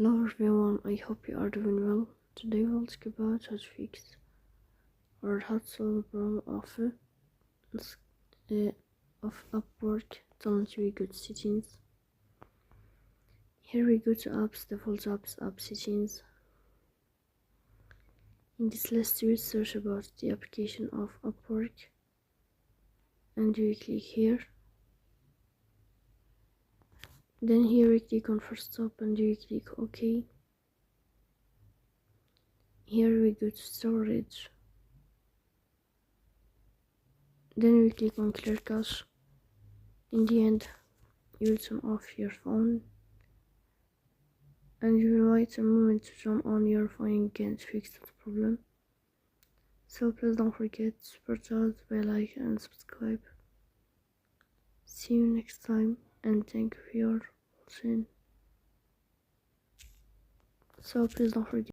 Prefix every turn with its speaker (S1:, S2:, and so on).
S1: Hello everyone, I hope you are doing well. Today we'll talk about how to fix or how to solve the problem of Upwork don't really good settings. Here we go to apps, default apps, app settings. In this list we search about the application of Upwork and you click here. Then here we click on first stop and you click OK. Here we go to storage. Then we click on clear cache. In the end, you will turn off your phone and you will wait a moment to turn on your phone again to fix that problem. So please don't forget to support us by like and subscribe. See you next time and thank you for your watching. So please don't forget.